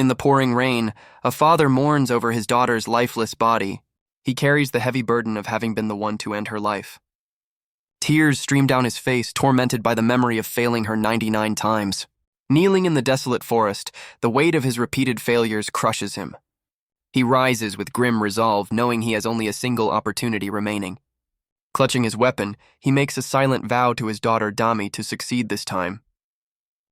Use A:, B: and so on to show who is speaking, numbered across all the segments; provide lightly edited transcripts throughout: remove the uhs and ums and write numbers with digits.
A: In the pouring rain, a father mourns over his daughter's lifeless body. He carries the heavy burden of having been the one to end her life. Tears stream down his face, tormented by the memory of failing her 99 times. Kneeling in the desolate forest, the weight of his repeated failures crushes him. He rises with grim resolve, knowing he has only a single opportunity remaining. Clutching his weapon, he makes a silent vow to his daughter Dami to succeed this time.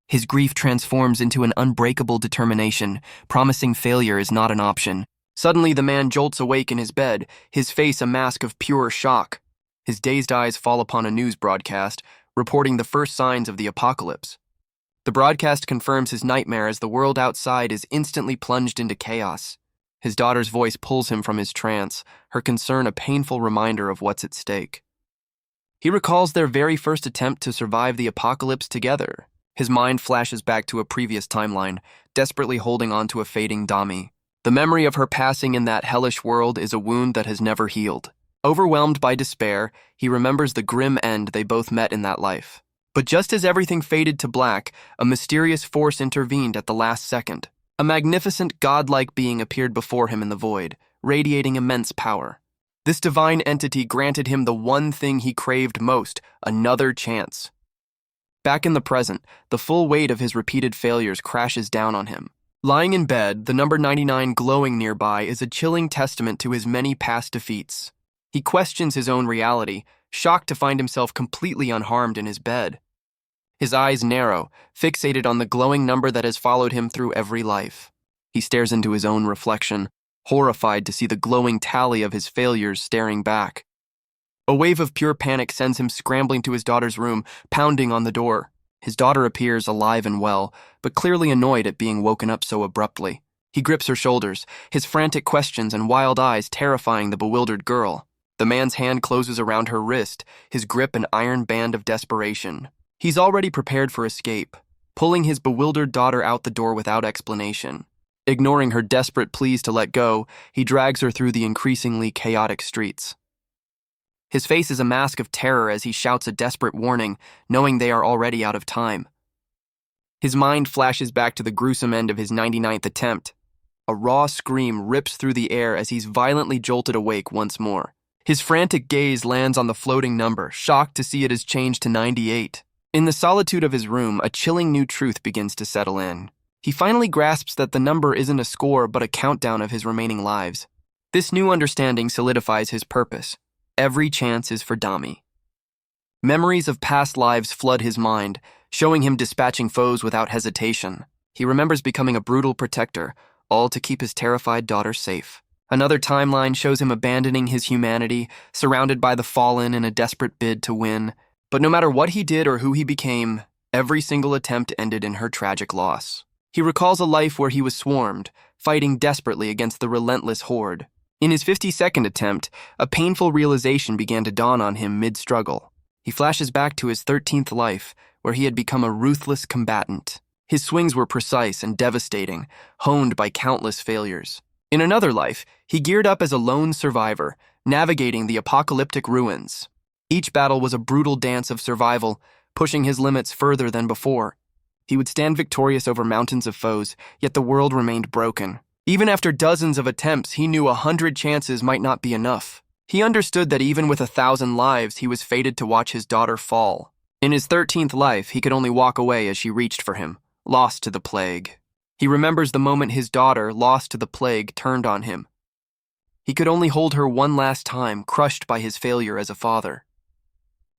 A: His grief transforms into an unbreakable determination, promising failure is not an option. Suddenly, the man jolts awake in his bed, his face a mask of pure shock. His dazed eyes fall upon a news broadcast, reporting the first signs of the apocalypse. The broadcast confirms his nightmare as the world outside is instantly plunged into chaos. His daughter's voice pulls him from his trance, her concern a painful reminder of what's at stake. He recalls their very first attempt to survive the apocalypse together. His mind flashes back to a previous timeline, desperately holding on to a fading Dami. The memory of her passing in that hellish world is a wound that has never healed. Overwhelmed by despair, he remembers the grim end they both met in that life. But just as everything faded to black, a mysterious force intervened at the last second. A magnificent, godlike being appeared before him in the void, radiating immense power. This divine entity granted him the one thing he craved most, another chance. Back in the present, the full weight of his repeated failures crashes down on him. Lying in bed, the number 99 glowing nearby is a chilling testament to his many past defeats. He questions his own reality, shocked to find himself completely unharmed in his bed. His eyes narrow, fixated on the glowing number that has followed him through every life. He stares into his own reflection, horrified to see the glowing tally of his failures staring back. A wave of pure panic sends him scrambling to his daughter's room, pounding on the door. His daughter appears alive and well, but clearly annoyed at being woken up so abruptly. He grips her shoulders, his frantic questions and wild eyes terrifying the bewildered girl. The man's hand closes around her wrist, his grip an iron band of desperation. He's already prepared for escape, pulling his bewildered daughter out the door without explanation. Ignoring her desperate pleas to let go, he drags her through the increasingly chaotic streets. His face is a mask of terror as he shouts a desperate warning, knowing they are already out of time. His mind flashes back to the gruesome end of his 99th attempt. A raw scream rips through the air as he's violently jolted awake once more. His frantic gaze lands on the floating number, shocked to see it has changed to 98. In the solitude of his room, a chilling new truth begins to settle in. He finally grasps that the number isn't a score but a countdown of his remaining lives. This new understanding solidifies his purpose. Every chance is for Dami. Memories of past lives flood his mind, showing him dispatching foes without hesitation. He remembers becoming a brutal protector, all to keep his terrified daughter safe. Another timeline shows him abandoning his humanity, surrounded by the fallen in a desperate bid to win. But no matter what he did or who he became, every single attempt ended in her tragic loss. He recalls a life where he was swarmed, fighting desperately against the relentless horde. In his 52nd attempt, a painful realization began to dawn on him mid-struggle. He flashes back to his 13th life, where he had become a ruthless combatant. His swings were precise and devastating, honed by countless failures. In another life, he geared up as a lone survivor, navigating the apocalyptic ruins. Each battle was a brutal dance of survival, pushing his limits further than before. He would stand victorious over mountains of foes, yet the world remained broken. Even after dozens of attempts, he knew 100 chances might not be enough. He understood that even with 1,000 lives, he was fated to watch his daughter fall. In his 13th life, he could only walk away as she reached for him, lost to the plague. He remembers the moment his daughter, lost to the plague, turned on him. He could only hold her one last time, crushed by his failure as a father.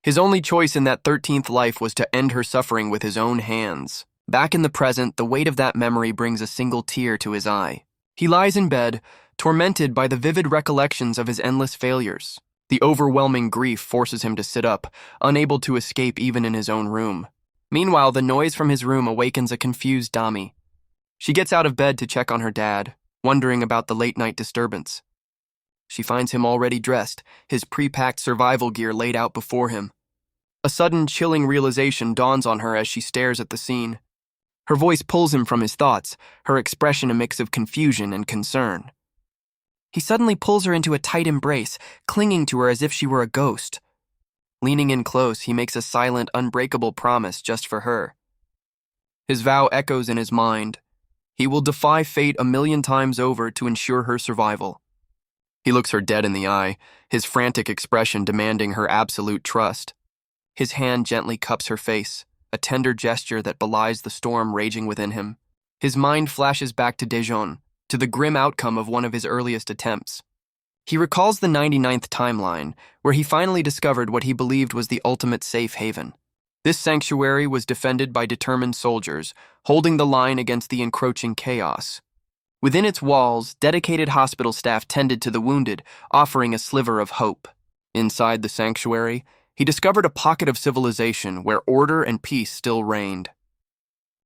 A: His only choice in that 13th life was to end her suffering with his own hands. Back in the present, the weight of that memory brings a single tear to his eye. He lies in bed, tormented by the vivid recollections of his endless failures. The overwhelming grief forces him to sit up, unable to escape even in his own room. Meanwhile, the noise from his room awakens a confused Dami. She gets out of bed to check on her dad, wondering about the late-night disturbance. She finds him already dressed, his pre-packed survival gear laid out before him. A sudden, chilling realization dawns on her as she stares at the scene. Her voice pulls him from his thoughts, her expression a mix of confusion and concern. He suddenly pulls her into a tight embrace, clinging to her as if she were a ghost. Leaning in close, he makes a silent, unbreakable promise just for her. His vow echoes in his mind. He will defy fate 1,000,000 times over to ensure her survival. He looks her dead in the eye, his frantic expression demanding her absolute trust. His hand gently cups her face, a tender gesture that belies the storm raging within him. His mind flashes back to Daejeon, to the grim outcome of one of his earliest attempts. He recalls the 99th timeline, where he finally discovered what he believed was the ultimate safe haven. This sanctuary was defended by determined soldiers, holding the line against the encroaching chaos. Within its walls, dedicated hospital staff tended to the wounded, offering a sliver of hope. Inside the sanctuary, he discovered a pocket of civilization where order and peace still reigned.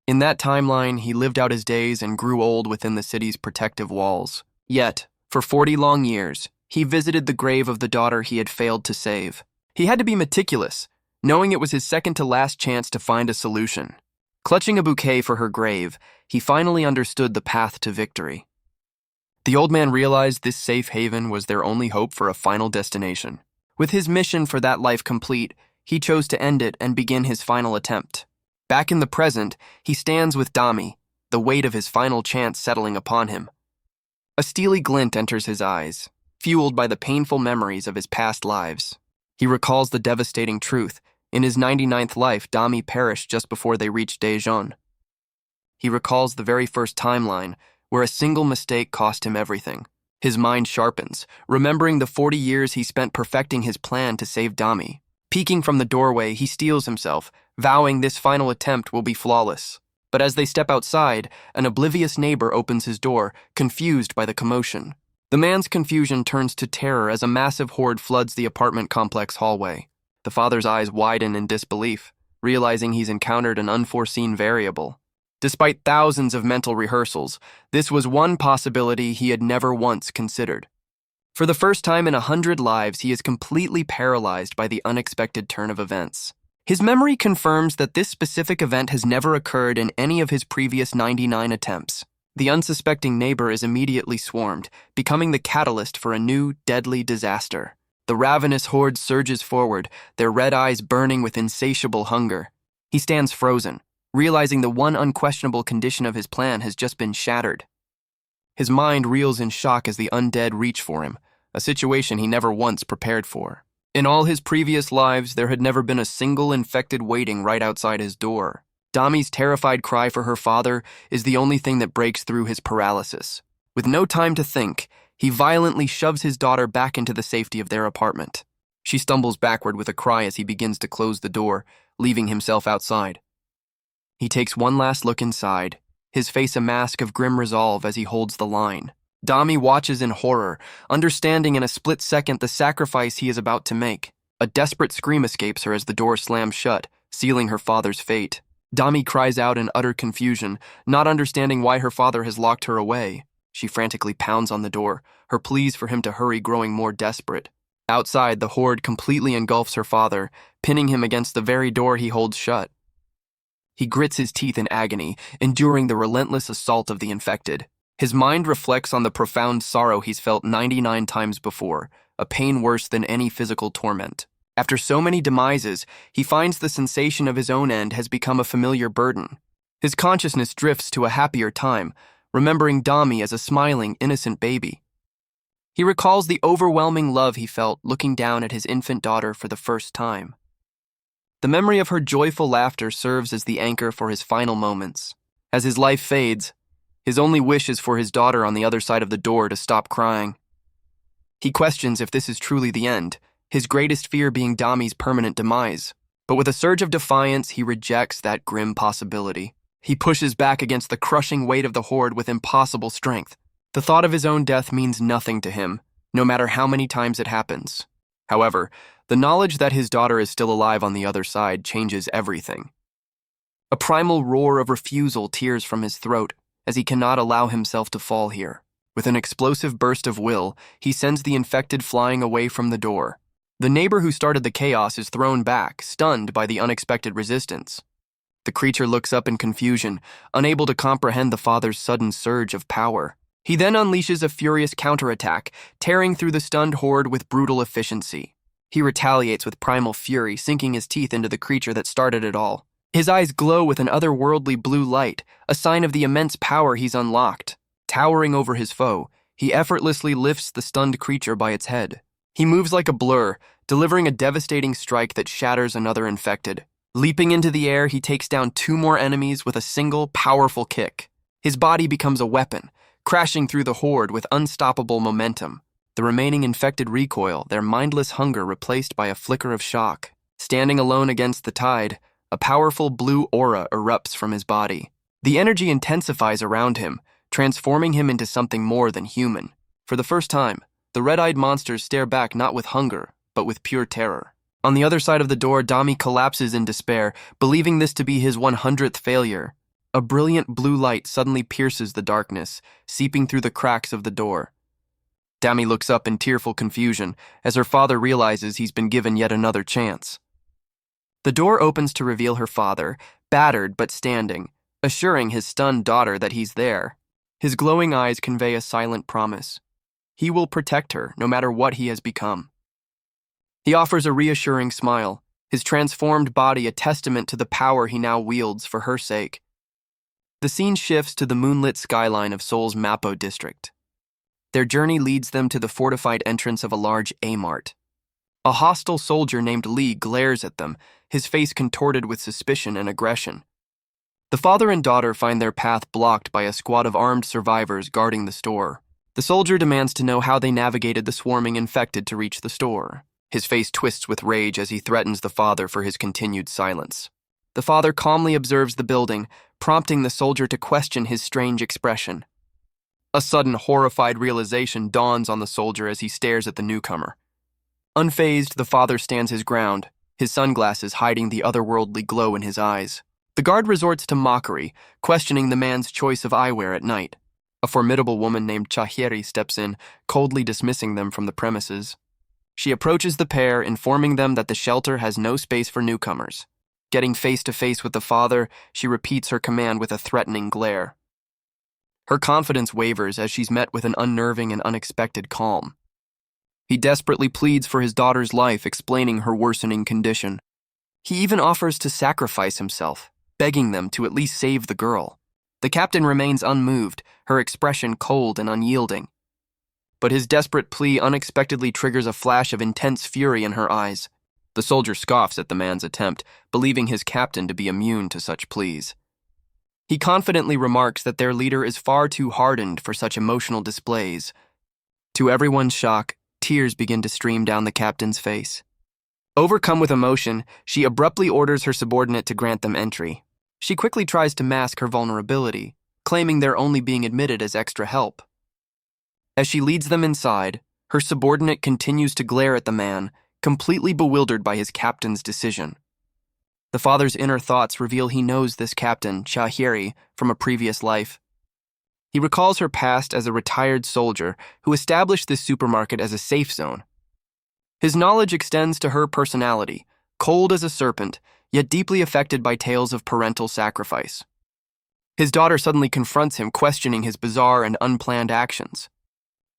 A: In that timeline, he lived out his days and grew old within the city's protective walls. Yet, for 40 long years, he visited the grave of the daughter he had failed to save. He had to be meticulous, knowing it was his second-to-last chance to find a solution. Clutching a bouquet for her grave, he finally understood the path to victory. The old man realized this safe haven was their only hope for a final destination. With his mission for that life complete, he chose to end it and begin his final attempt. Back in the present, he stands with Dami, the weight of his final chance settling upon him. A steely glint enters his eyes, fueled by the painful memories of his past lives. He recalls the devastating truth. In his 99th life, Dami perished just before they reached Daejeon. He recalls the very first timeline, where a single mistake cost him everything. His mind sharpens, remembering the 40 years he spent perfecting his plan to save Dami. Peeking from the doorway, he steels himself, vowing this final attempt will be flawless. But as they step outside, an oblivious neighbor opens his door, confused by the commotion. The man's confusion turns to terror as a massive horde floods the apartment complex hallway. The father's eyes widen in disbelief, realizing he's encountered an unforeseen variable. Despite thousands of mental rehearsals, this was one possibility he had never once considered. For the first time in 100 lives, he is completely paralyzed by the unexpected turn of events. His memory confirms that this specific event has never occurred in any of his previous 99 attempts. The unsuspecting neighbor is immediately swarmed, becoming the catalyst for a new, deadly disaster. The ravenous horde surges forward, their red eyes burning with insatiable hunger. He stands frozen, realizing the one unquestionable condition of his plan has just been shattered. His mind reels in shock as the undead reach for him, a situation he never once prepared for. In all his previous lives, there had never been a single infected waiting right outside his door. Dami's terrified cry for her father is the only thing that breaks through his paralysis. With no time to think, he violently shoves his daughter back into the safety of their apartment. She stumbles backward with a cry as he begins to close the door, leaving himself outside. He takes one last look inside, his face a mask of grim resolve as he holds the line. Dami watches in horror, understanding in a split second the sacrifice he is about to make. A desperate scream escapes her as the door slams shut, sealing her father's fate. Dami cries out in utter confusion, not understanding why her father has locked her away. She frantically pounds on the door, her pleas for him to hurry growing more desperate. Outside, the horde completely engulfs her father, pinning him against the very door he holds shut. He grits his teeth in agony, enduring the relentless assault of the infected. His mind reflects on the profound sorrow he's felt 99 times before, a pain worse than any physical torment. After so many demises, he finds the sensation of his own end has become a familiar burden. His consciousness drifts to a happier time, remembering Dami as a smiling, innocent baby. He recalls the overwhelming love he felt looking down at his infant daughter for the first time. The memory of her joyful laughter serves as the anchor for his final moments. As his life fades, his only wish is for his daughter on the other side of the door to stop crying. He questions if this is truly the end, his greatest fear being Dami's permanent demise. But with a surge of defiance, he rejects that grim possibility. He pushes back against the crushing weight of the horde with impossible strength. The thought of his own death means nothing to him, no matter how many times it happens. However, the knowledge that his daughter is still alive on the other side changes everything. A primal roar of refusal tears from his throat as he cannot allow himself to fall here. With an explosive burst of will, he sends the infected flying away from the door. The neighbor who started the chaos is thrown back, stunned by the unexpected resistance. The creature looks up in confusion, unable to comprehend the father's sudden surge of power. He then unleashes a furious counterattack, tearing through the stunned horde with brutal efficiency. He retaliates with primal fury, sinking his teeth into the creature that started it all. His eyes glow with an otherworldly blue light, a sign of the immense power he's unlocked. Towering over his foe, he effortlessly lifts the stunned creature by its head. He moves like a blur, delivering a devastating strike that shatters another infected. Leaping into the air, he takes down 2 more enemies with a single, powerful kick. His body becomes a weapon, crashing through the horde with unstoppable momentum. The remaining infected recoil, their mindless hunger replaced by a flicker of shock. Standing alone against the tide, a powerful blue aura erupts from his body. The energy intensifies around him, transforming him into something more than human. For the first time, the red-eyed monsters stare back not with hunger, but with pure terror. On the other side of the door, Dami collapses in despair, believing this to be his 100th failure. A brilliant blue light suddenly pierces the darkness, seeping through the cracks of the door. Dami looks up in tearful confusion as her father realizes he's been given yet another chance. The door opens to reveal her father, battered but standing, assuring his stunned daughter that he's there. His glowing eyes convey a silent promise. He will protect her, no matter what he has become. He offers a reassuring smile, his transformed body a testament to the power he now wields for her sake. The scene shifts to the moonlit skyline of Seoul's Mapo district. Their journey leads them to the fortified entrance of a large A-Mart. A hostile soldier named Lee glares at them, his face contorted with suspicion and aggression. The father and daughter find their path blocked by a squad of armed survivors guarding the store. The soldier demands to know how they navigated the swarming infected to reach the store. His face twists with rage as he threatens the father for his continued silence. The father calmly observes the building, prompting the soldier to question his strange expression. A sudden, horrified realization dawns on the soldier as he stares at the newcomer. Unfazed, the father stands his ground, his sunglasses hiding the otherworldly glow in his eyes. The guard resorts to mockery, questioning the man's choice of eyewear at night. A formidable woman named Chahiri steps in, coldly dismissing them from the premises. She approaches the pair, informing them that the shelter has no space for newcomers. Getting face to face with the father, she repeats her command with a threatening glare. Her confidence wavers as she's met with an unnerving and unexpected calm. He desperately pleads for his daughter's life, explaining her worsening condition. He even offers to sacrifice himself, begging them to at least save the girl. The captain remains unmoved, her expression cold and unyielding. But his desperate plea unexpectedly triggers a flash of intense fury in her eyes. The soldier scoffs at the man's attempt, believing his captain to be immune to such pleas. He confidently remarks that their leader is far too hardened for such emotional displays. To everyone's shock, tears begin to stream down the captain's face. Overcome with emotion, she abruptly orders her subordinate to grant them entry. She quickly tries to mask her vulnerability, claiming they're only being admitted as extra help. As she leads them inside, her subordinate continues to glare at the man, completely bewildered by his captain's decision. The father's inner thoughts reveal he knows this captain, Chahiri, from a previous life. He recalls her past as a retired soldier who established this supermarket as a safe zone. His knowledge extends to her personality, cold as a serpent, yet deeply affected by tales of parental sacrifice. His daughter suddenly confronts him, questioning his bizarre and unplanned actions.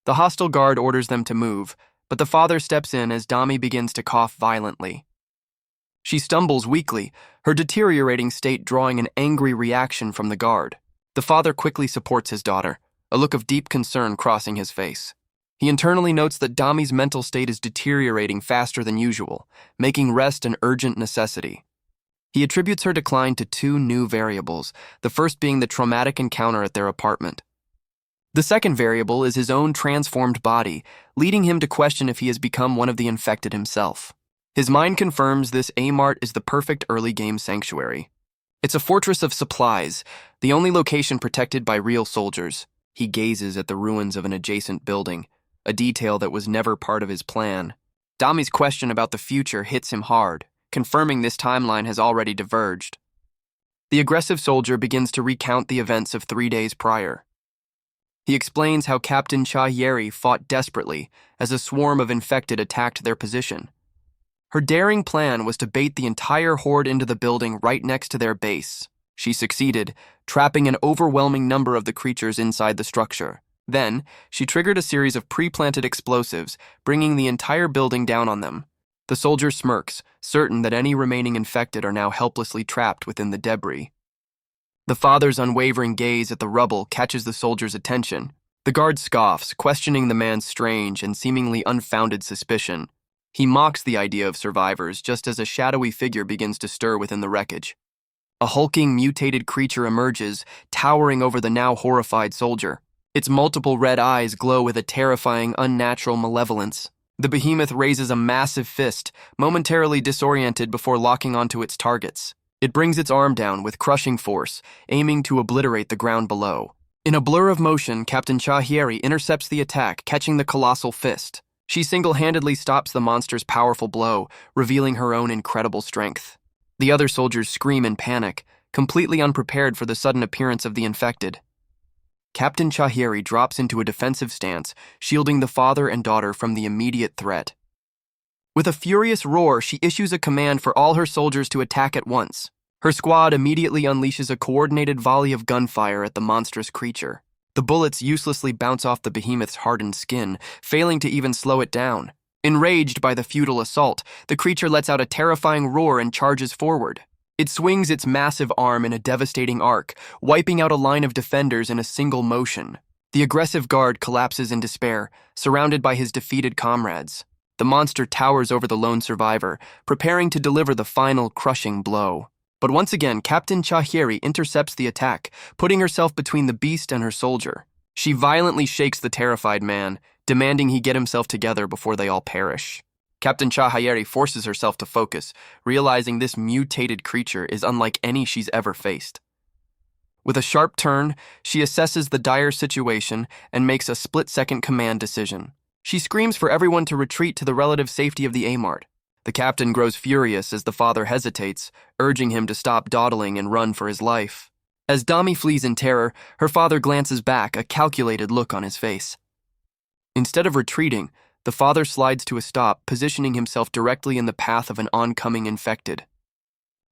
A: The hostile guard orders them to move, but the father steps in as Dami begins to cough violently. She stumbles weakly, her deteriorating state drawing an angry reaction from the guard. The father quickly supports his daughter, a look of deep concern crossing his face. He internally notes that Dami's mental state is deteriorating faster than usual, making rest an urgent necessity. He attributes her decline to 2 new variables, the first being the traumatic encounter at their apartment. The second variable is his own transformed body, leading him to question if he has become one of the infected himself. His mind confirms this A-Mart is the perfect early game sanctuary. It's a fortress of supplies, the only location protected by real soldiers. He gazes at the ruins of an adjacent building, a detail that was never part of his plan. Dami's question about the future hits him hard, confirming this timeline has already diverged. The aggressive soldier begins to recount the events of 3 days prior. He explains how Captain Chahiri fought desperately as a swarm of infected attacked their position. Her daring plan was to bait the entire horde into the building right next to their base. She succeeded, trapping an overwhelming number of the creatures inside the structure. Then, she triggered a series of pre-planted explosives, bringing the entire building down on them. The soldier smirks, certain that any remaining infected are now helplessly trapped within the debris. The father's unwavering gaze at the rubble catches the soldier's attention. The guard scoffs, questioning the man's strange and seemingly unfounded suspicion. He mocks the idea of survivors just as a shadowy figure begins to stir within the wreckage. A hulking, mutated creature emerges, towering over the now horrified soldier. Its multiple red eyes glow with a terrifying, unnatural malevolence. The behemoth raises a massive fist, momentarily disoriented before locking onto its targets. It brings its arm down with crushing force, aiming to obliterate the ground below. In a blur of motion, Captain Chahieri intercepts the attack, catching the colossal fist. She single-handedly stops the monster's powerful blow, revealing her own incredible strength. The other soldiers scream in panic, completely unprepared for the sudden appearance of the infected. Captain Chahieri drops into a defensive stance, shielding the father and daughter from the immediate threat. With a furious roar, she issues a command for all her soldiers to attack at once. Her squad immediately unleashes a coordinated volley of gunfire at the monstrous creature. The bullets uselessly bounce off the behemoth's hardened skin, failing to even slow it down. Enraged by the futile assault, the creature lets out a terrifying roar and charges forward. It swings its massive arm in a devastating arc, wiping out a line of defenders in a single motion. The aggressive guard collapses in despair, surrounded by his defeated comrades. The monster towers over the lone survivor, preparing to deliver the final crushing blow. But once again, Captain Chahieri intercepts the attack, putting herself between the beast and her soldier. She violently shakes the terrified man, demanding he get himself together before they all perish. Captain Chahieri forces herself to focus, realizing this mutated creature is unlike any she's ever faced. With a sharp turn, she assesses the dire situation and makes a split-second command decision. She screams for everyone to retreat to the relative safety of the A-Mart. The captain grows furious as the father hesitates, urging him to stop dawdling and run for his life. As Dami flees in terror, her father glances back, a calculated look on his face. Instead of retreating, the father slides to a stop, positioning himself directly in the path of an oncoming infected.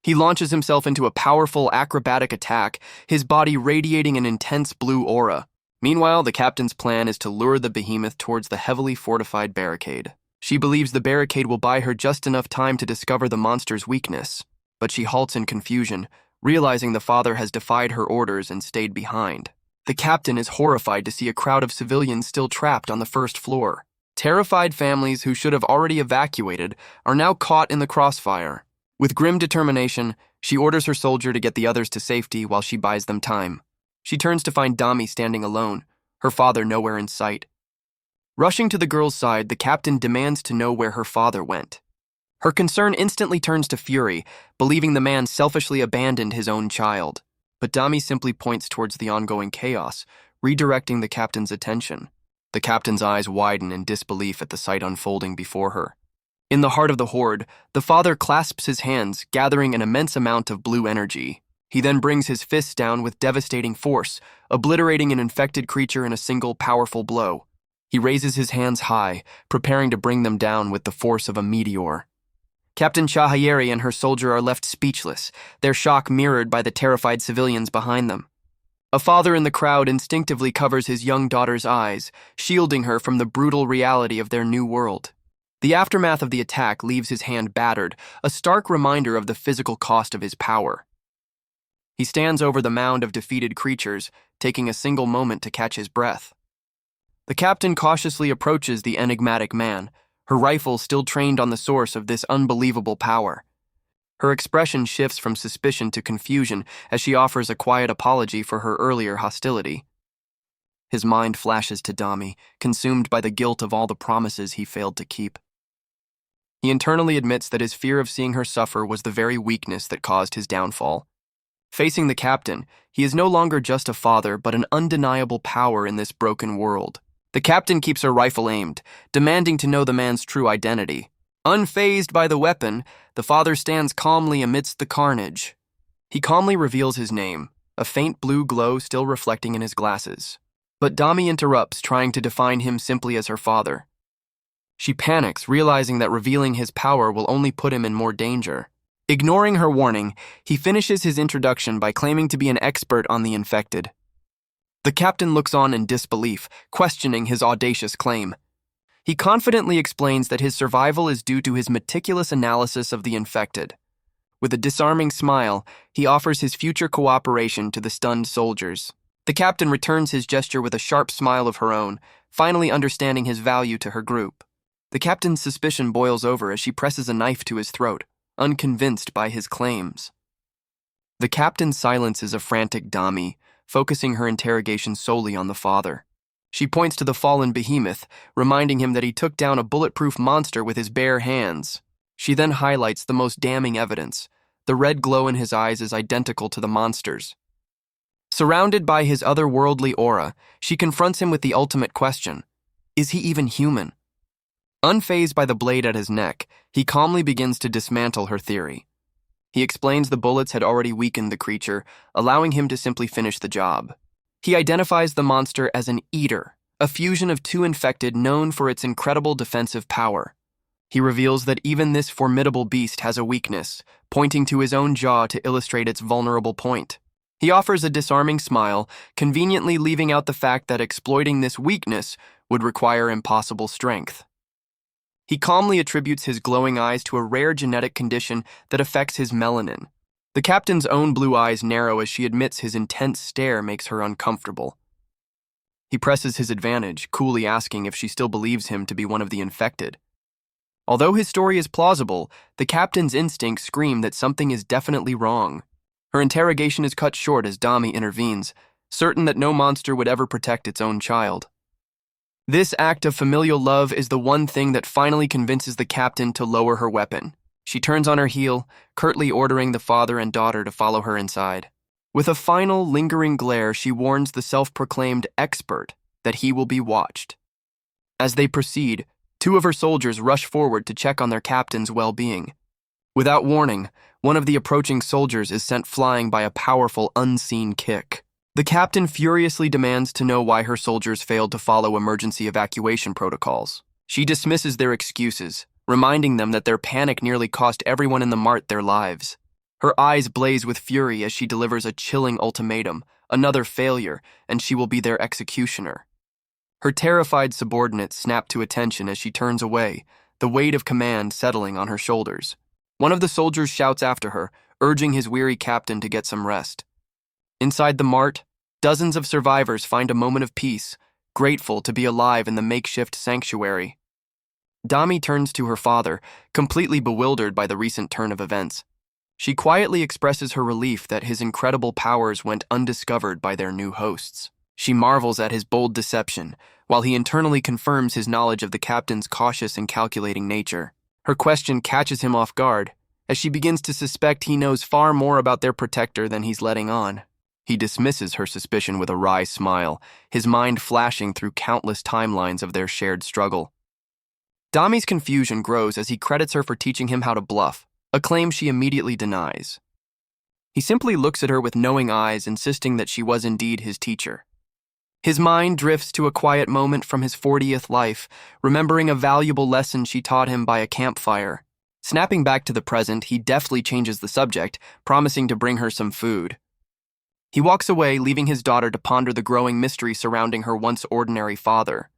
A: He launches himself into a powerful acrobatic attack, his body radiating an intense blue aura. Meanwhile, the captain's plan is to lure the behemoth towards the heavily fortified barricade. She believes the barricade will buy her just enough time to discover the monster's weakness, but she halts in confusion, realizing the father has defied her orders and stayed behind. The captain is horrified to see a crowd of civilians still trapped on the first floor. Terrified families who should have already evacuated are now caught in the crossfire. With grim determination, she orders her soldier to get the others to safety while she buys them time. She turns to find Dami standing alone, her father nowhere in sight. Rushing to the girl's side, the captain demands to know where her father went. Her concern instantly turns to fury, believing the man selfishly abandoned his own child. But Dami simply points towards the ongoing chaos, redirecting the captain's attention. The captain's eyes widen in disbelief at the sight unfolding before her. In the heart of the horde, the father clasps his hands, gathering an immense amount of blue energy. He then brings his fists down with devastating force, obliterating an infected creature in a single powerful blow. He raises his hands high, preparing to bring them down with the force of a meteor. Captain Chahieri and her soldier are left speechless, their shock mirrored by the terrified civilians behind them. A father in the crowd instinctively covers his young daughter's eyes, shielding her from the brutal reality of their new world. The aftermath of the attack leaves his hand battered, a stark reminder of the physical cost of his power. He stands over the mound of defeated creatures, taking a single moment to catch his breath. The captain cautiously approaches the enigmatic man, her rifle still trained on the source of this unbelievable power. Her expression shifts from suspicion to confusion as she offers a quiet apology for her earlier hostility. His mind flashes to Dami, consumed by the guilt of all the promises he failed to keep. He internally admits that his fear of seeing her suffer was the very weakness that caused his downfall. Facing the captain, he is no longer just a father but an undeniable power in this broken world. The captain keeps her rifle aimed, demanding to know the man's true identity. Unfazed by the weapon, the father stands calmly amidst the carnage. He calmly reveals his name, a faint blue glow still reflecting in his glasses. But Dami interrupts, trying to define him simply as her father. She panics, realizing that revealing his power will only put him in more danger. Ignoring her warning, he finishes his introduction by claiming to be an expert on the infected. The captain looks on in disbelief, questioning his audacious claim. He confidently explains that his survival is due to his meticulous analysis of the infected. With a disarming smile, he offers his future cooperation to the stunned soldiers. The captain returns his gesture with a sharp smile of her own, finally understanding his value to her group. The captain's suspicion boils over as she presses a knife to his throat, unconvinced by his claims. The captain silences a frantic Dami, focusing her interrogation solely on the father. She points to the fallen behemoth, reminding him that he took down a bulletproof monster with his bare hands. She then highlights the most damning evidence. The red glow in his eyes is identical to the monster's. Surrounded by his otherworldly aura, she confronts him with the ultimate question: is he even human? Unfazed by the blade at his neck, he calmly begins to dismantle her theory. He explains the bullets had already weakened the creature, allowing him to simply finish the job. He identifies the monster as an eater, a fusion of two infected known for its incredible defensive power. He reveals that even this formidable beast has a weakness, pointing to his own jaw to illustrate its vulnerable point. He offers a disarming smile, conveniently leaving out the fact that exploiting this weakness would require impossible strength. He calmly attributes his glowing eyes to a rare genetic condition that affects his melanin. The captain's own blue eyes narrow as she admits his intense stare makes her uncomfortable. He presses his advantage, coolly asking if she still believes him to be one of the infected. Although his story is plausible, the captain's instincts scream that something is definitely wrong. Her interrogation is cut short as Dami intervenes, certain that no monster would ever protect its own child. This act of familial love is the one thing that finally convinces the captain to lower her weapon. She turns on her heel, curtly ordering the father and daughter to follow her inside. With a final, lingering glare, she warns the self-proclaimed expert that he will be watched. As they proceed, two of her soldiers rush forward to check on their captain's well-being. Without warning, one of the approaching soldiers is sent flying by a powerful, unseen kick. The captain furiously demands to know why her soldiers failed to follow emergency evacuation protocols. She dismisses their excuses, reminding them that their panic nearly cost everyone in the mart their lives. Her eyes blaze with fury as she delivers a chilling ultimatum: another failure, and she will be their executioner. Her terrified subordinates snap to attention as she turns away, the weight of command settling on her shoulders. One of the soldiers shouts after her, urging his weary captain to get some rest. Inside the mart, dozens of survivors find a moment of peace, grateful to be alive in the makeshift sanctuary. Dami turns to her father, completely bewildered by the recent turn of events. She quietly expresses her relief that his incredible powers went undiscovered by their new hosts. She marvels at his bold deception, while he internally confirms his knowledge of the captain's cautious and calculating nature. Her question catches him off guard, as she begins to suspect he knows far more about their protector than he's letting on. He dismisses her suspicion with a wry smile, his mind flashing through countless timelines of their shared struggle. Dami's confusion grows as he credits her for teaching him how to bluff, a claim she immediately denies. He simply looks at her with knowing eyes, insisting that she was indeed his teacher. His mind drifts to a quiet moment from his 40th life, remembering a valuable lesson she taught him by a campfire. Snapping back to the present, he deftly changes the subject, promising to bring her some food. He walks away, leaving his daughter to ponder the growing mystery surrounding her once ordinary father.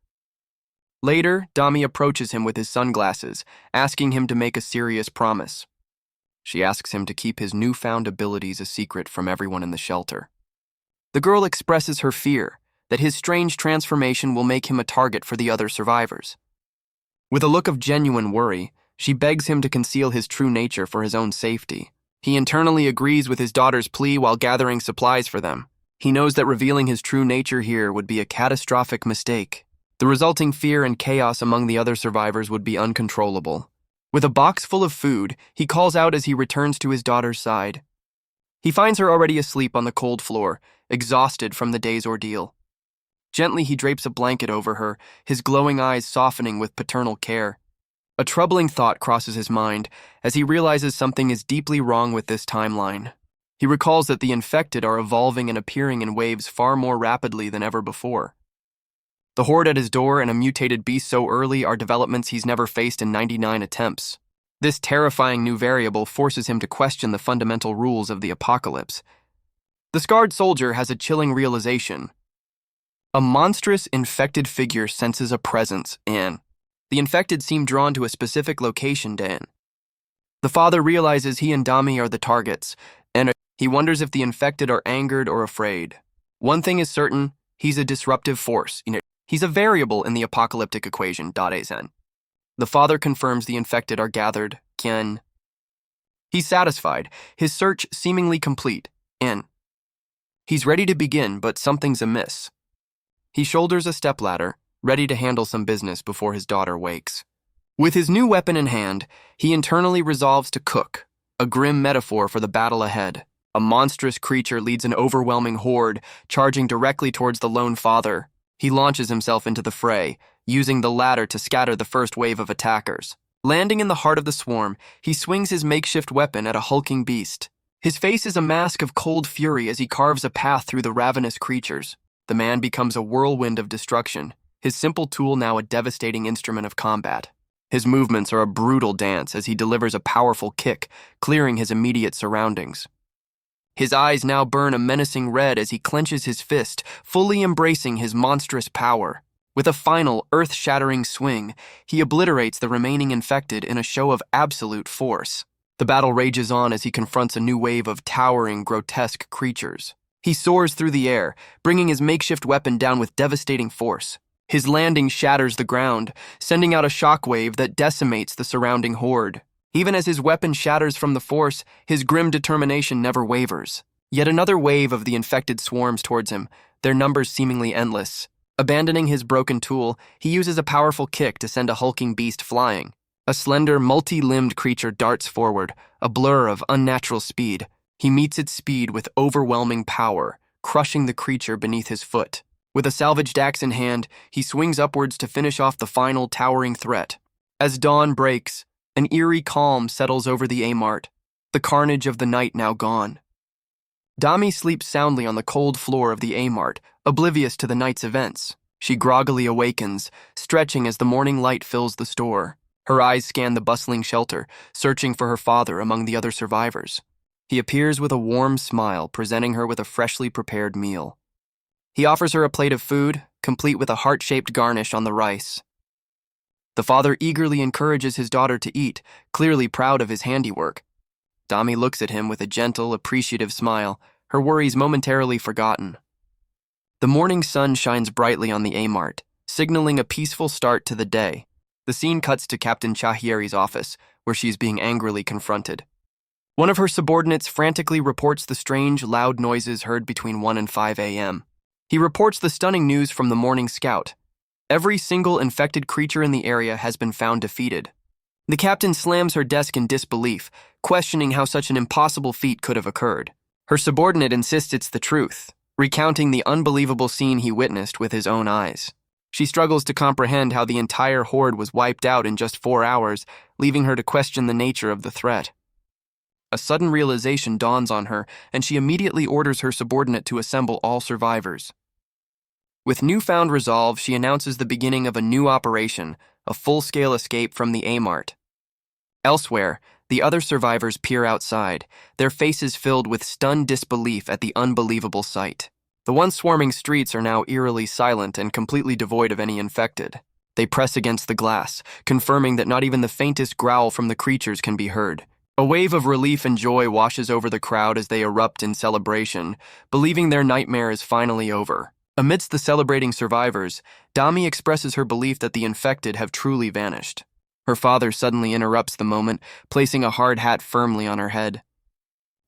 A: Later, Dami approaches him with his sunglasses, asking him to make a serious promise. She asks him to keep his newfound abilities a secret from everyone in the shelter. The girl expresses her fear that his strange transformation will make him a target for the other survivors. With a look of genuine worry, she begs him to conceal his true nature for his own safety. He internally agrees with his daughter's plea while gathering supplies for them. He knows that revealing his true nature here would be a catastrophic mistake. The resulting fear and chaos among the other survivors would be uncontrollable. With a box full of food, he calls out as he returns to his daughter's side. He finds her already asleep on the cold floor, exhausted from the day's ordeal. Gently, he drapes a blanket over her, his glowing eyes softening with paternal care. A troubling thought crosses his mind as he realizes something is deeply wrong with this timeline. He recalls that the infected are evolving and appearing in waves far more rapidly than ever before. The horde at his door and a mutated beast so early are developments he's never faced in 99 attempts. This terrifying new variable forces him to question the fundamental rules of the apocalypse. The scarred soldier has a chilling realization. A monstrous, infected figure senses a presence and, The infected seem drawn to a specific location, Dan. The father realizes he and Dami are the targets, and he wonders if the infected are angered or afraid. One thing is certain, he's a disruptive force. He's a variable in the apocalyptic equation. The father confirms the infected are gathered. He's satisfied, his search seemingly complete. He's ready to begin, but something's amiss. He shoulders a stepladder, ready to handle some business before his daughter wakes. With his new weapon in hand, he internally resolves to cook, a grim metaphor for the battle ahead. A monstrous creature leads an overwhelming horde, charging directly towards the lone father. He launches himself into the fray, using the latter to scatter the first wave of attackers. Landing in the heart of the swarm, he swings his makeshift weapon at a hulking beast. His face is a mask of cold fury as he carves a path through the ravenous creatures. The man becomes a whirlwind of destruction, his simple tool now a devastating instrument of combat. His movements are a brutal dance as he delivers a powerful kick, clearing his immediate surroundings. His eyes now burn a menacing red as he clenches his fist, fully embracing his monstrous power. With a final, earth-shattering swing, he obliterates the remaining infected in a show of absolute force. The battle rages on as he confronts a new wave of towering, grotesque creatures. He soars through the air, bringing his makeshift weapon down with devastating force. His landing shatters the ground, sending out a shockwave that decimates the surrounding horde. Even as his weapon shatters from the force, his grim determination never wavers. Yet another wave of the infected swarms towards him, their numbers seemingly endless. Abandoning his broken tool, he uses a powerful kick to send a hulking beast flying. A slender, multi-limbed creature darts forward, a blur of unnatural speed. He meets its speed with overwhelming power, crushing the creature beneath his foot. With a salvaged axe in hand, he swings upwards to finish off the final towering threat. As dawn breaks, an eerie calm settles over the A-Mart, the carnage of the night now gone. Dami sleeps soundly on the cold floor of the A-Mart, oblivious to the night's events. She groggily awakens, stretching as the morning light fills the store. Her eyes scan the bustling shelter, searching for her father among the other survivors. He appears with a warm smile, presenting her with a freshly prepared meal. He offers her a plate of food, complete with a heart-shaped garnish on the rice. The father eagerly encourages his daughter to eat, clearly proud of his handiwork. Dami looks at him with a gentle, appreciative smile, her worries momentarily forgotten. The morning sun shines brightly on the A-Mart, signaling a peaceful start to the day. The scene cuts to Captain Chahieri's office, where she's being angrily confronted. One of her subordinates frantically reports the strange, loud noises heard between 1 and 5 a.m. He reports the stunning news from the Morning Scout. Every single infected creature in the area has been found defeated. The captain slams her desk in disbelief, questioning how such an impossible feat could have occurred. Her subordinate insists it's the truth, recounting the unbelievable scene he witnessed with his own eyes. She struggles to comprehend how the entire horde was wiped out in just 4 hours, leaving her to question the nature of the threat. A sudden realization dawns on her, and she immediately orders her subordinate to assemble all survivors. With newfound resolve, she announces the beginning of a new operation, a full-scale escape from the A-Mart. Elsewhere, the other survivors peer outside, their faces filled with stunned disbelief at the unbelievable sight. The once swarming streets are now eerily silent and completely devoid of any infected. They press against the glass, confirming that not even the faintest growl from the creatures can be heard. A wave of relief and joy washes over the crowd as they erupt in celebration, believing their nightmare is finally over. Amidst the celebrating survivors, Dami expresses her belief that the infected have truly vanished. Her father suddenly interrupts the moment, placing a hard hat firmly on her head.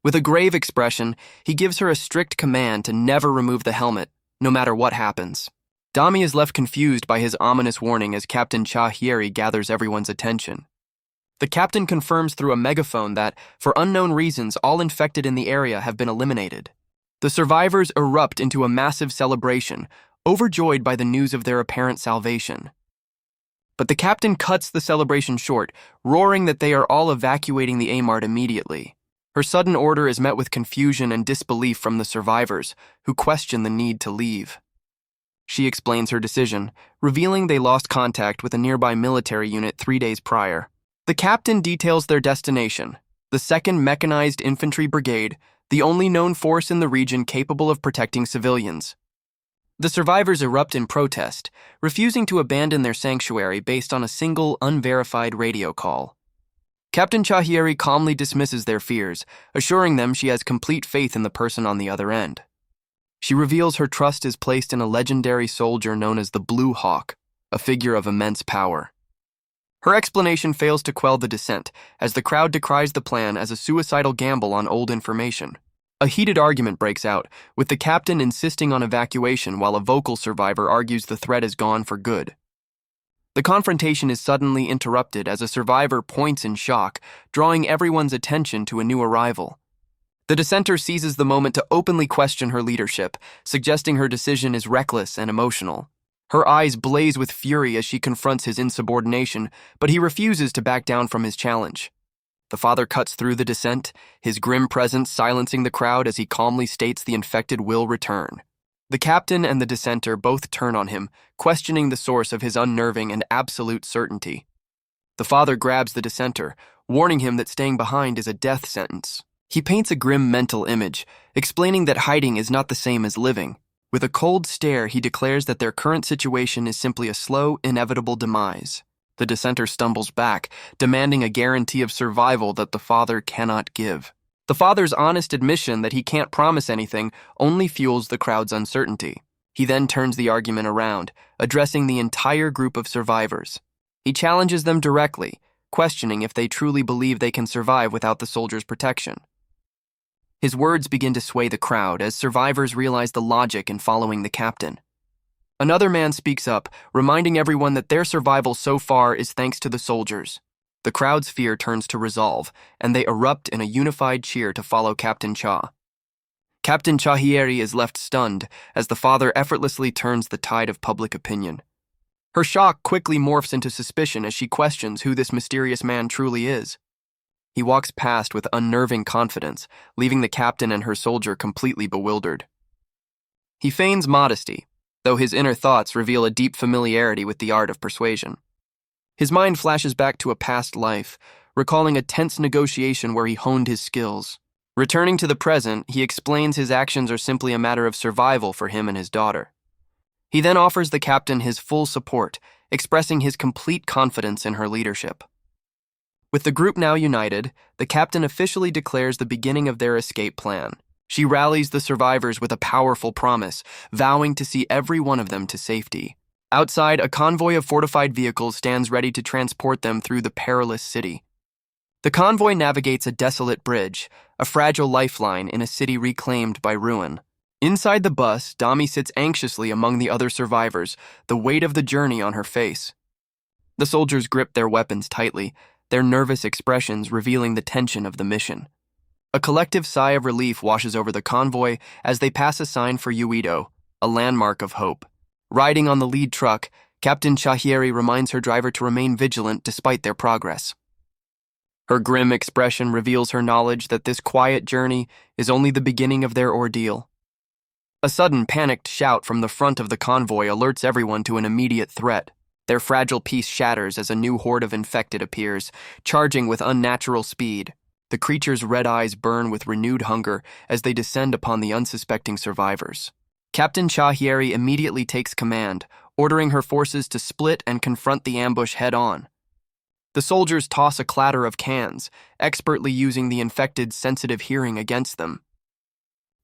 A: With a grave expression, he gives her a strict command to never remove the helmet, no matter what happens. Dami is left confused by his ominous warning as Captain Chahieri gathers everyone's attention. The captain confirms through a megaphone that, for unknown reasons, all infected in the area have been eliminated. The survivors erupt into a massive celebration, overjoyed by the news of their apparent salvation. But the captain cuts the celebration short, roaring that they are all evacuating the A-Mart immediately. Her sudden order is met with confusion and disbelief from the survivors, who question the need to leave. She explains her decision, revealing they lost contact with a nearby military unit 3 days prior. The captain details their destination, the 2nd Mechanized Infantry Brigade, the only known force in the region capable of protecting civilians. The survivors erupt in protest, refusing to abandon their sanctuary based on a single, unverified radio call. Captain Chahieri calmly dismisses their fears, assuring them she has complete faith in the person on the other end. She reveals her trust is placed in a legendary soldier known as the Blue Hawk, a figure of immense power. Her explanation fails to quell the dissent, as the crowd decries the plan as a suicidal gamble on old information. A heated argument breaks out, with the captain insisting on evacuation while a vocal survivor argues the threat is gone for good. The confrontation is suddenly interrupted as a survivor points in shock, drawing everyone's attention to a new arrival. The dissenter seizes the moment to openly question her leadership, suggesting her decision is reckless and emotional. Her eyes blaze with fury as she confronts his insubordination, but he refuses to back down from his challenge. The father cuts through the dissent, his grim presence silencing the crowd as he calmly states the infected will return. The captain and the dissenter both turn on him, questioning the source of his unnerving and absolute certainty. The father grabs the dissenter, warning him that staying behind is a death sentence. He paints a grim mental image, explaining that hiding is not the same as living. With a cold stare, he declares that their current situation is simply a slow, inevitable demise. The dissenter stumbles back, demanding a guarantee of survival that the father cannot give. The father's honest admission that he can't promise anything only fuels the crowd's uncertainty. He then turns the argument around, addressing the entire group of survivors. He challenges them directly, questioning if they truly believe they can survive without the soldier's protection. His words begin to sway the crowd as survivors realize the logic in following the captain. Another man speaks up, reminding everyone that their survival so far is thanks to the soldiers. The crowd's fear turns to resolve, and they erupt in a unified cheer to follow Captain Cha. Captain Chahieri is left stunned as the father effortlessly turns the tide of public opinion. Her shock quickly morphs into suspicion as she questions who this mysterious man truly is. He walks past with unnerving confidence, leaving the captain and her soldier completely bewildered. He feigns modesty, though his inner thoughts reveal a deep familiarity with the art of persuasion. His mind flashes back to a past life, recalling a tense negotiation where he honed his skills. Returning to the present, he explains his actions are simply a matter of survival for him and his daughter. He then offers the captain his full support, expressing his complete confidence in her leadership. With the group now united, the captain officially declares the beginning of their escape plan. She rallies the survivors with a powerful promise, vowing to see every one of them to safety. Outside, a convoy of fortified vehicles stands ready to transport them through the perilous city. The convoy navigates a desolate bridge, a fragile lifeline in a city reclaimed by ruin. Inside the bus, Dami sits anxiously among the other survivors, the weight of the journey on her face. The soldiers grip their weapons tightly, their nervous expressions revealing the tension of the mission. A collective sigh of relief washes over the convoy as they pass a sign for Uido, a landmark of hope. Riding on the lead truck, Captain Chahieri reminds her driver to remain vigilant despite their progress. Her grim expression reveals her knowledge that this quiet journey is only the beginning of their ordeal. A sudden panicked shout from the front of the convoy alerts everyone to an immediate threat. Their fragile peace shatters as a new horde of infected appears, charging with unnatural speed. The creature's red eyes burn with renewed hunger as they descend upon the unsuspecting survivors. Captain Chahieri immediately takes command, ordering her forces to split and confront the ambush head-on. The soldiers toss a clatter of cans, expertly using the infected's sensitive hearing against them.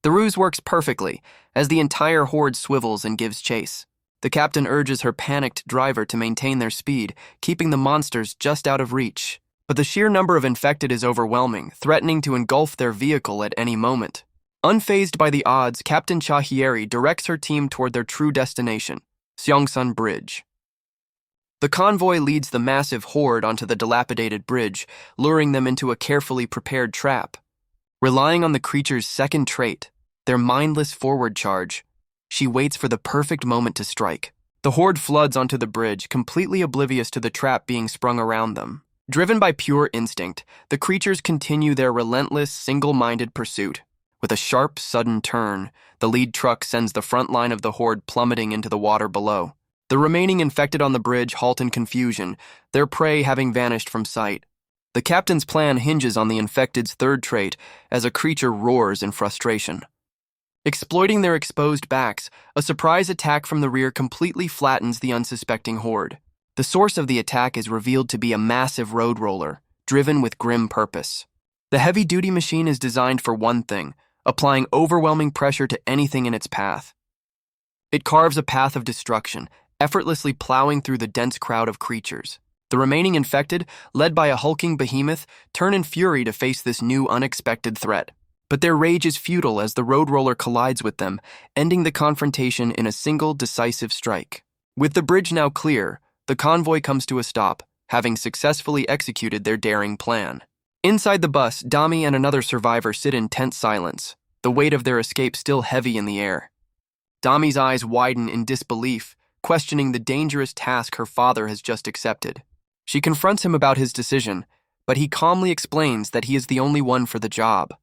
A: The ruse works perfectly, as the entire horde swivels and gives chase. The captain urges her panicked driver to maintain their speed, keeping the monsters just out of reach. But the sheer number of infected is overwhelming, threatening to engulf their vehicle at any moment. Unfazed by the odds, Captain Chahieri directs her team toward their true destination, Seongsun Bridge. The convoy leads the massive horde onto the dilapidated bridge, luring them into a carefully prepared trap. Relying on the creature's second trait, their mindless forward charge, she waits for the perfect moment to strike. The horde floods onto the bridge, completely oblivious to the trap being sprung around them. Driven by pure instinct, the creatures continue their relentless, single-minded pursuit. With a sharp, sudden turn, the lead truck sends the front line of the horde plummeting into the water below. The remaining infected on the bridge halt in confusion, their prey having vanished from sight. The captain's plan hinges on the infected's third trait as a creature roars in frustration. Exploiting their exposed backs, a surprise attack from the rear completely flattens the unsuspecting horde. The source of the attack is revealed to be a massive road roller, driven with grim purpose. The heavy-duty machine is designed for one thing, applying overwhelming pressure to anything in its path. It carves a path of destruction, effortlessly plowing through the dense crowd of creatures. The remaining infected, led by a hulking behemoth, turn in fury to face this new unexpected threat. But their rage is futile as the road roller collides with them, ending the confrontation in a single decisive strike. With the bridge now clear, the convoy comes to a stop, having successfully executed their daring plan. Inside the bus, Dami and another survivor sit in tense silence, the weight of their escape still heavy in the air. Dami's eyes widen in disbelief, questioning the dangerous task her father has just accepted. She confronts him about his decision, but he calmly explains that he is the only one for the job.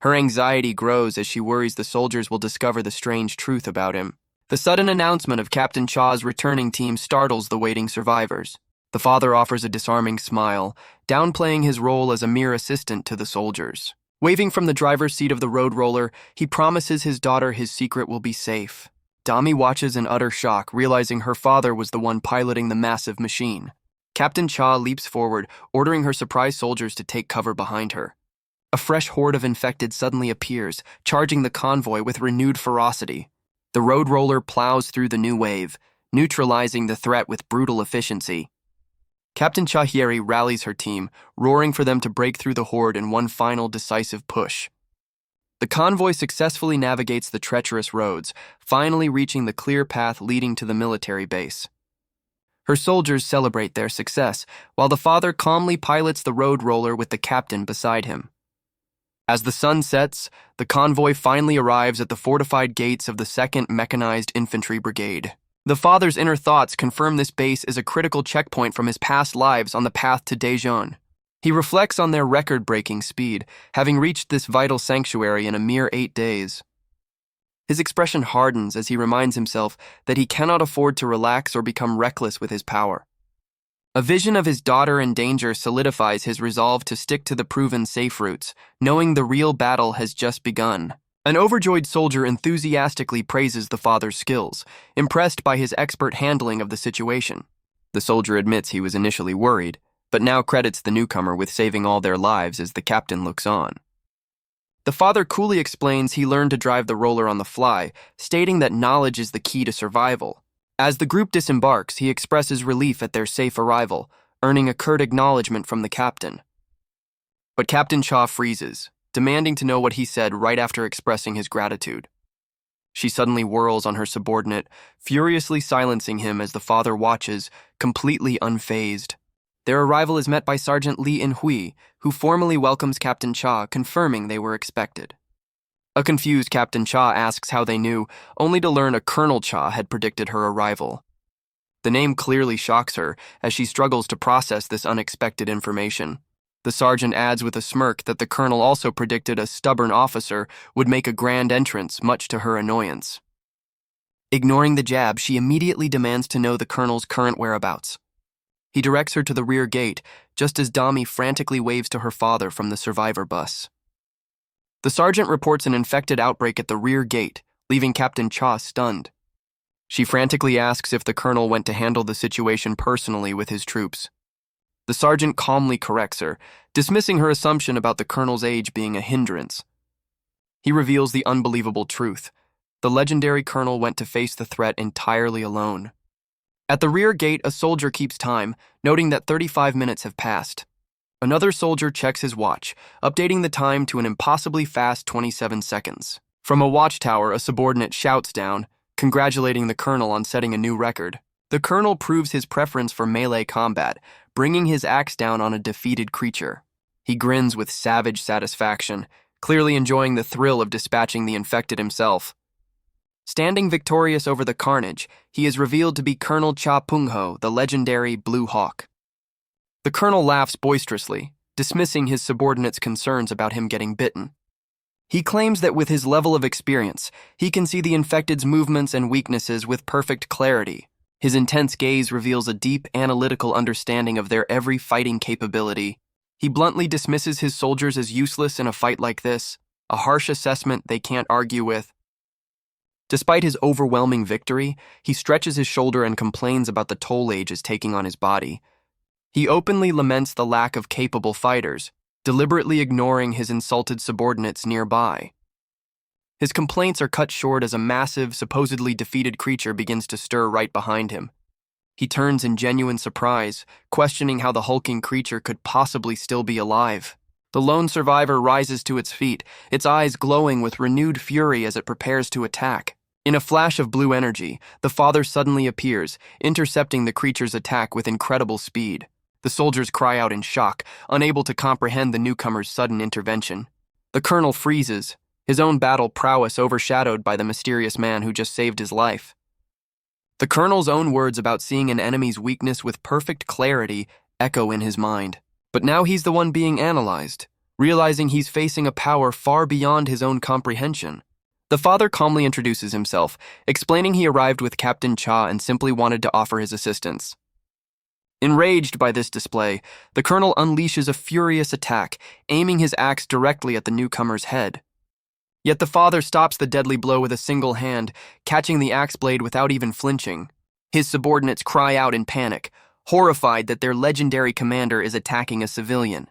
A: Her anxiety grows as she worries the soldiers will discover the strange truth about him. The sudden announcement of Captain Cha's returning team startles the waiting survivors. The father offers a disarming smile, downplaying his role as a mere assistant to the soldiers. Waving from the driver's seat of the road roller, he promises his daughter his secret will be safe. Dami watches in utter shock, realizing her father was the one piloting the massive machine. Captain Cha leaps forward, ordering her surprise soldiers to take cover behind her. A fresh horde of infected suddenly appears, charging the convoy with renewed ferocity. The road roller plows through the new wave, neutralizing the threat with brutal efficiency. Captain Chahieri rallies her team, roaring for them to break through the horde in one final decisive push. The convoy successfully navigates the treacherous roads, finally reaching the clear path leading to the military base. Her soldiers celebrate their success, while the father calmly pilots the road roller with the captain beside him. As the sun sets, the convoy finally arrives at the fortified gates of the 2nd Mechanized Infantry Brigade. The father's inner thoughts confirm this base is a critical checkpoint from his past lives on the path to Daejeon. He reflects on their record-breaking speed, having reached this vital sanctuary in a mere 8 days. His expression hardens as he reminds himself that he cannot afford to relax or become reckless with his power. A vision of his daughter in danger solidifies his resolve to stick to the proven safe routes, knowing the real battle has just begun. An overjoyed soldier enthusiastically praises the father's skills, impressed by his expert handling of the situation. The soldier admits he was initially worried, but now credits the newcomer with saving all their lives as the captain looks on. The father coolly explains he learned to drive the roller on the fly, stating that knowledge is the key to survival. As the group disembarks, he expresses relief at their safe arrival, earning a curt acknowledgement from the captain. But Captain Cha freezes, demanding to know what he said right after expressing his gratitude. She suddenly whirls on her subordinate, furiously silencing him as the father watches, completely unfazed. Their arrival is met by Sergeant Lee In-hui, who formally welcomes Captain Cha, confirming they were expected. A confused Captain Cha asks how they knew, only to learn a Colonel Cha had predicted her arrival. The name clearly shocks her as she struggles to process this unexpected information. The sergeant adds with a smirk that the colonel also predicted a stubborn officer would make a grand entrance, much to her annoyance. Ignoring the jab, she immediately demands to know the colonel's current whereabouts. He directs her to the rear gate, just as Dami frantically waves to her father from the survivor bus. The sergeant reports an infected outbreak at the rear gate, leaving Captain Cha stunned. She frantically asks if the colonel went to handle the situation personally with his troops. The sergeant calmly corrects her, dismissing her assumption about the colonel's age being a hindrance. He reveals the unbelievable truth. The legendary colonel went to face the threat entirely alone. At the rear gate, a soldier keeps time, noting that 35 minutes have passed. Another soldier checks his watch, updating the time to an impossibly fast 27 seconds. From a watchtower, a subordinate shouts down, congratulating the colonel on setting a new record. The colonel proves his preference for melee combat, bringing his axe down on a defeated creature. He grins with savage satisfaction, clearly enjoying the thrill of dispatching the infected himself. Standing victorious over the carnage, he is revealed to be Colonel Cha Pung-ho, the legendary Blue Hawk. The colonel laughs boisterously, dismissing his subordinate's concerns about him getting bitten. He claims that with his level of experience, he can see the infected's movements and weaknesses with perfect clarity. His intense gaze reveals a deep analytical understanding of their every fighting capability. He bluntly dismisses his soldiers as useless in a fight like this, a harsh assessment they can't argue with. Despite his overwhelming victory, he stretches his shoulder and complains about the toll age is taking on his body. He openly laments the lack of capable fighters, deliberately ignoring his insulted subordinates nearby. His complaints are cut short as a massive, supposedly defeated creature begins to stir right behind him. He turns in genuine surprise, questioning how the hulking creature could possibly still be alive. The lone survivor rises to its feet, its eyes glowing with renewed fury as it prepares to attack. In a flash of blue energy, the father suddenly appears, intercepting the creature's attack with incredible speed. The soldiers cry out in shock, unable to comprehend the newcomer's sudden intervention. The colonel freezes, his own battle prowess overshadowed by the mysterious man who just saved his life. The colonel's own words about seeing an enemy's weakness with perfect clarity echo in his mind. But now he's the one being analyzed, realizing he's facing a power far beyond his own comprehension. The father calmly introduces himself, explaining he arrived with Captain Cha and simply wanted to offer his assistance. Enraged by this display, the colonel unleashes a furious attack, aiming his axe directly at the newcomer's head. Yet the father stops the deadly blow with a single hand, catching the axe blade without even flinching. His subordinates cry out in panic, horrified that their legendary commander is attacking a civilian.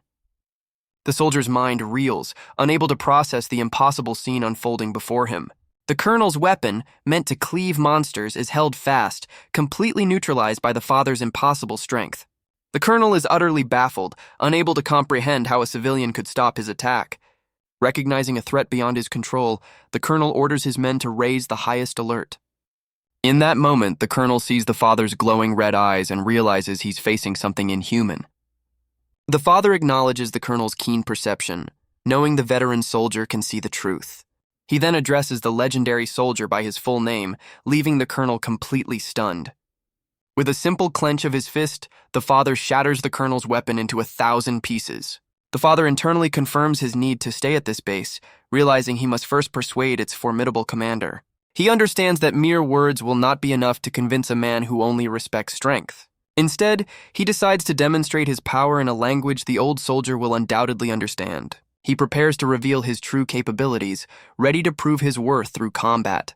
A: The soldier's mind reels, unable to process the impossible scene unfolding before him. The colonel's weapon, meant to cleave monsters, is held fast, completely neutralized by the father's impossible strength. The colonel is utterly baffled, unable to comprehend how a civilian could stop his attack. Recognizing a threat beyond his control, the colonel orders his men to raise the highest alert. In that moment, the colonel sees the father's glowing red eyes and realizes he's facing something inhuman. The father acknowledges the colonel's keen perception, knowing the veteran soldier can see the truth. He then addresses the legendary soldier by his full name, leaving the colonel completely stunned. With a simple clench of his fist, the father shatters the colonel's weapon into 1,000 pieces. The father internally confirms his need to stay at this base, realizing he must first persuade its formidable commander. He understands that mere words will not be enough to convince a man who only respects strength. Instead, he decides to demonstrate his power in a language the old soldier will undoubtedly understand. He prepares to reveal his true capabilities, ready to prove his worth through combat.